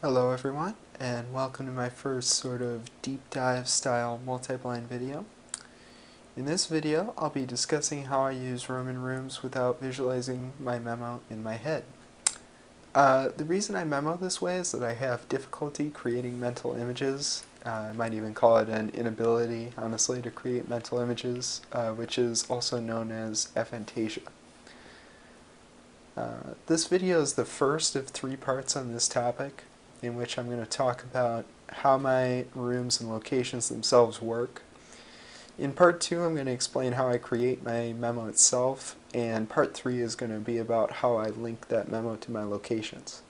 Hello everyone, and welcome to my first sort of deep dive style multi-blind video. In this video, I'll be discussing how I use Roman rooms without visualizing my memo in my head. The reason I memo this way is that I have difficulty creating mental images. I might even call it an inability, honestly, to create mental images, which is also known as aphantasia. This video is the first of 3 parts on this topic, in which I'm going to talk about how my rooms and locations themselves work. In part 2, I'm going to explain how I create my memo itself, and part 3 is going to be about how I link that memo to my locations.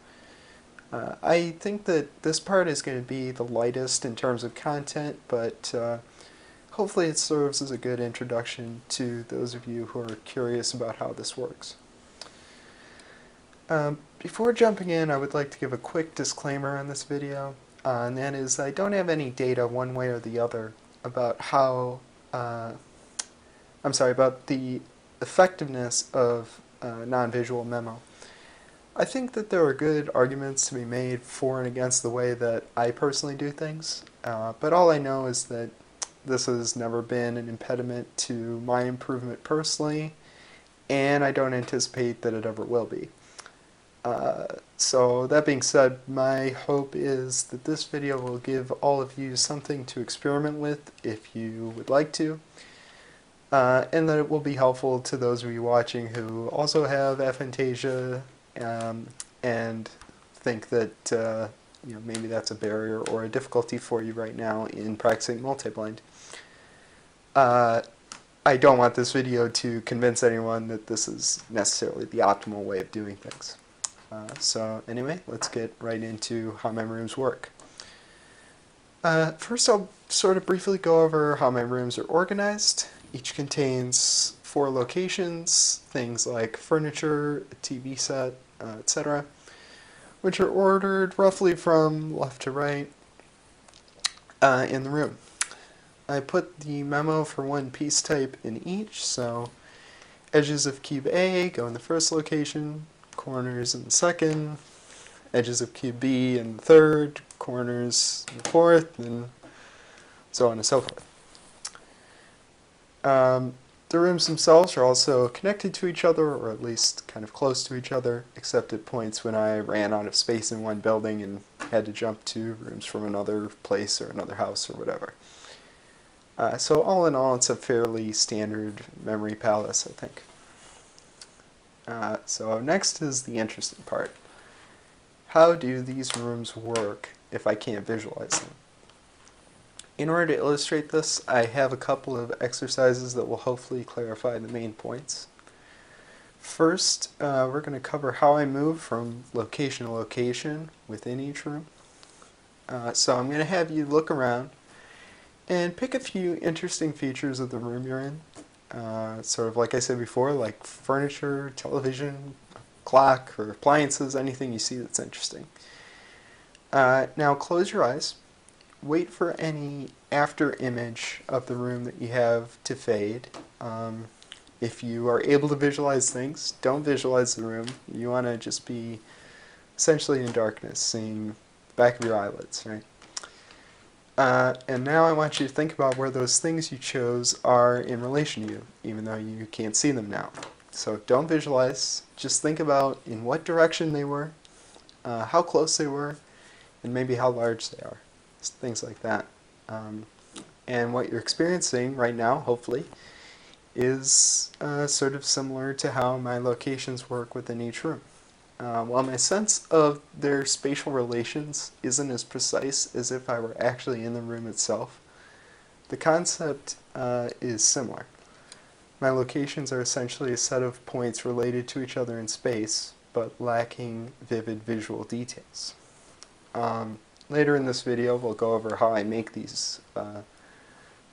I think that this part is going to be the lightest in terms of content, but hopefully it serves as a good introduction to those of you who are curious about how this works. Before jumping in, I would like to give a quick disclaimer on this video, and that is I don't have any data one way or the other about how, about the effectiveness of non-visual memo. I think that there are good arguments to be made for and against the way that I personally do things, but all I know is that this has never been an impediment to my improvement personally, and I don't anticipate that it ever will be. So that being said, my hope is that this video will give all of you something to experiment with if you would like to, and that it will be helpful to those of you watching who also have aphantasia and think that maybe that's a barrier or a difficulty for you right now in practicing multi-blind. I don't want this video to convince anyone that this is necessarily the optimal way of doing things. So anyway, let's get right into how my rooms work. First, I'll sort of briefly go over how my rooms are organized. Each contains 4 locations, things like furniture, a TV set, etc., which are ordered roughly from left to right in the room. I put the memo for one piece type in each, so edges of cube A go in the first location, corners in the second, edges of cube B in the third, corners in the fourth, and so on and so forth. The rooms themselves are also connected to each other, or at least kind of close to each other, except at points when I ran out of space in one building and had to jump to rooms from another place or another house or whatever. So all in all, it's a fairly standard memory palace, I think. So next is the interesting part. How do these rooms work if I can't visualize them? In order to illustrate this, I have a couple of exercises that will hopefully clarify the main points. First, we're going to cover how I move from location to location within each room. So I'm going to have you look around and pick a few interesting features of the room you're in. Sort of like I said before, like furniture, television, clock, or appliances, anything you see that's interesting. Now close your eyes. Wait for any after image of the room that you have to fade. If you are able to visualize things, don't visualize the room. You want to just be essentially in darkness, seeing the back of your eyelids, right? And now I want you to think about where those things you chose are in relation to you, even though you can't see them now. So don't visualize, just think about in what direction they were, how close they were, and maybe how large they are. Things like that. And what you're experiencing right now, hopefully, is sort of similar to how my locations work within each room. While my sense of their spatial relations isn't as precise as if I were actually in the room itself, the concept is similar. My locations are essentially a set of points related to each other in space, but lacking vivid visual details. Later in this video, we'll go over how I make these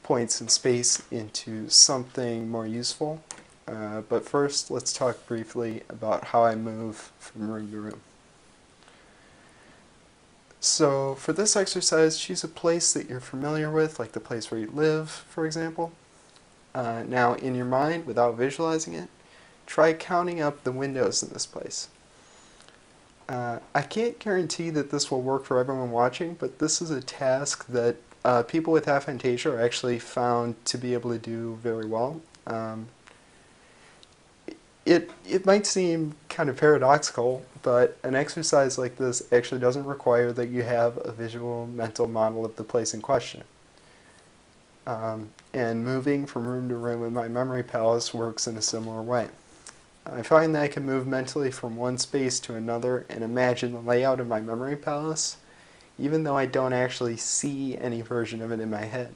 points in space into something more useful. But first, let's talk briefly about how I move from room to room. So for this exercise, choose a place that you're familiar with, like the place where you live, for example. Now, in your mind, without visualizing it, try counting up the windows in this place. I can't guarantee that this will work for everyone watching, but this is a task that people with aphantasia are actually found to be able to do very well. It might seem kind of paradoxical, but an exercise like this actually doesn't require that you have a visual mental model of the place in question. And moving from room to room in my memory palace works in a similar way. I find that I can move mentally from one space to another and imagine the layout of my memory palace, even though I don't actually see any version of it in my head.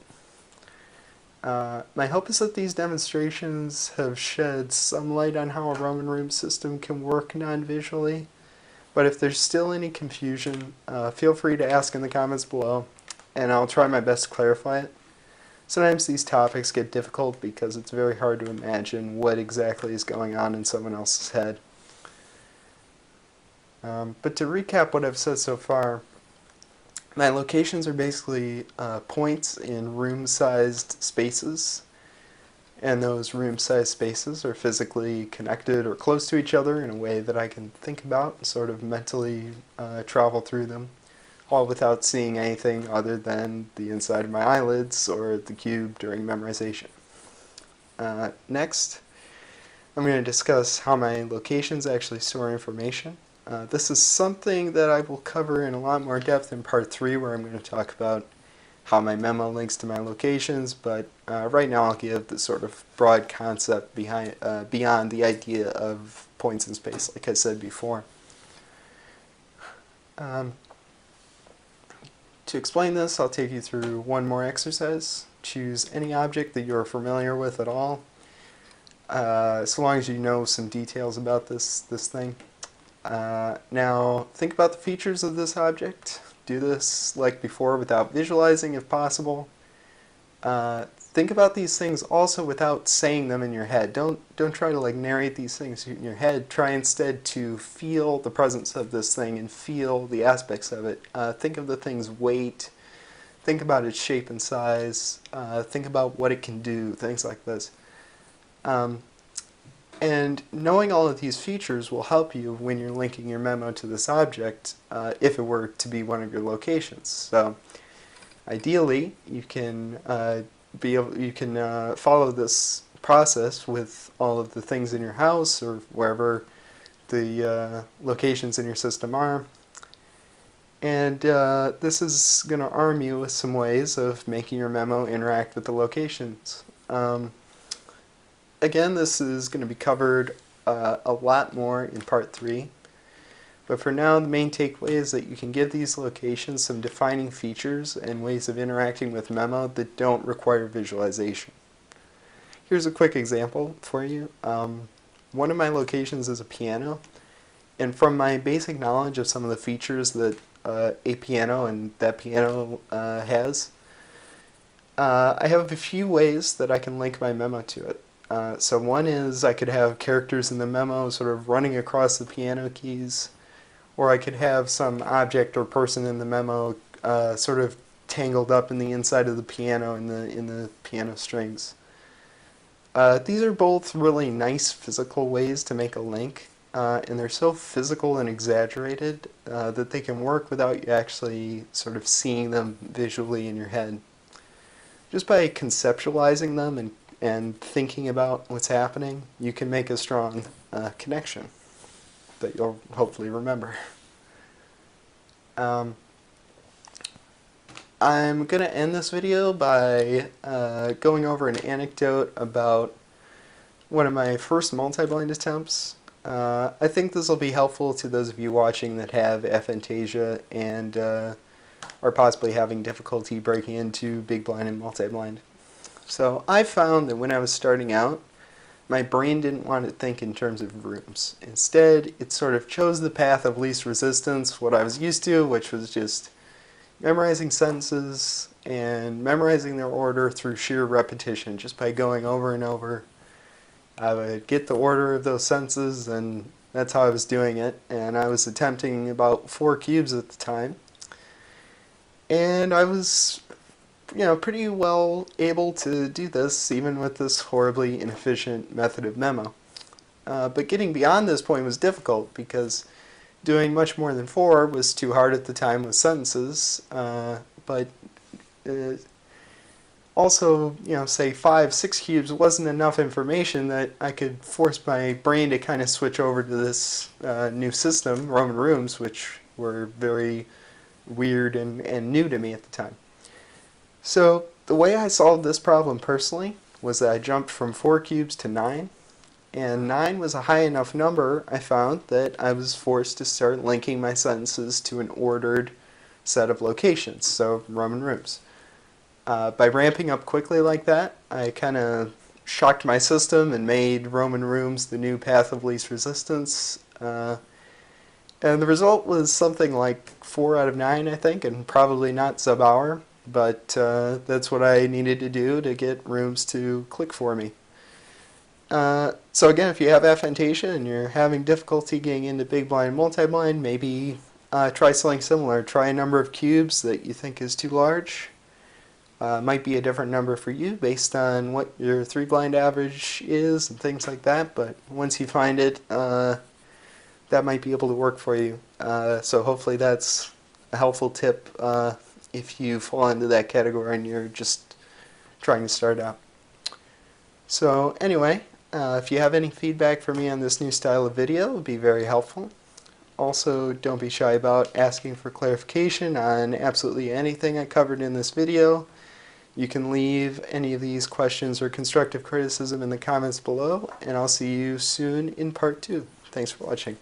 My hope is that these demonstrations have shed some light on how a Roman room system can work non-visually, but if there's still any confusion, feel free to ask in the comments below, and I'll try my best to clarify it. Sometimes these topics get difficult because it's very hard to imagine what exactly is going on in someone else's head. But to recap what I've said so far, my locations are basically points in room-sized spaces, and those room-sized spaces are physically connected or close to each other in a way that I can think about and sort of mentally travel through them, all without seeing anything other than the inside of my eyelids or the cube during memorization. Next, I'm going to discuss how my locations actually store information. This is something that I will cover in a lot more depth in part 3, where I'm going to talk about how my memo links to my locations, but right now I'll give the sort of broad concept behind, beyond the idea of points in space, like I said before. To explain this, I'll take you through one more exercise. Choose any object that you're familiar with at all, so long as you know some details about this thing. Now, think about the features of this object. Do this like before without visualizing if possible. Think about these things also without saying them in your head. Don't try to like narrate these things in your head. Try instead to feel the presence of this thing and feel the aspects of it. Think of the thing's weight. Think about its shape and size. Think about what it can do, things like this. And knowing all of these features will help you when you're linking your memo to this object, if it were to be one of your locations. So ideally, you can follow this process with all of the things in your house or wherever the locations in your system are. And this is going to arm you with some ways of making your memo interact with the locations. Again, this is going to be covered a lot more in part 3. But for now, the main takeaway is that you can give these locations some defining features and ways of interacting with Memo that don't require visualization. Here's a quick example for you. One of my locations is a piano, and from my basic knowledge of some of the features that a piano and that piano has, I have a few ways that I can link my memo to it. So one is I could have characters in the memo sort of running across the piano keys, or I could have some object or person in the memo sort of tangled up in the inside of the piano in the piano strings. These are both really nice physical ways to make a link, and they're so physical and exaggerated that they can work without you actually sort of seeing them visually in your head. Just by conceptualizing them and thinking about what's happening, you can make a strong connection that you'll hopefully remember. I'm going to end this video by going over an anecdote about one of my first multi-blind attempts. I think this will be helpful to those of you watching that have aphantasia and are possibly having difficulty breaking into big blind and multi-blind. So I found that when I was starting out, my brain didn't want to think in terms of rooms. Instead, it sort of chose the path of least resistance, what I was used to, which was just memorizing sentences and memorizing their order through sheer repetition, just by going over and over. I would get the order of those sentences, and that's how I was doing it. And I was attempting about 4 cubes at the time. And I was, pretty well able to do this, even with this horribly inefficient method of memo. But getting beyond this point was difficult, because doing much more than 4 was too hard at the time with sentences, but also, say 5, 6 cubes wasn't enough information that I could force my brain to kind of switch over to this new system, Roman rooms, which were very weird and new to me at the time. So the way I solved this problem personally was that I jumped from 4 cubes to 9, and 9 was a high enough number, I found, that I was forced to start linking my sentences to an ordered set of locations, so Roman rooms. By ramping up quickly like that, I kind of shocked my system and made Roman rooms the new path of least resistance. And the result was something like 4 out of 9, I think, and probably not sub-hour, but that's what I needed to do to get rooms to click for me. So again, if you have aphantasia and you're having difficulty getting into big blind, multi-blind, maybe try something similar. Try a number of cubes that you think is too large. Might be a different number for you based on what your 3 blind average is and things like that, but once you find it, that might be able to work for you. So hopefully that's a helpful tip if you fall into that category and you're just trying to start out. So anyway, if you have any feedback for me on this new style of video, it would be very helpful. Also, don't be shy about asking for clarification on absolutely anything I covered in this video. You can leave any of these questions or constructive criticism in the comments below, and I'll see you soon in part 2. Thanks for watching.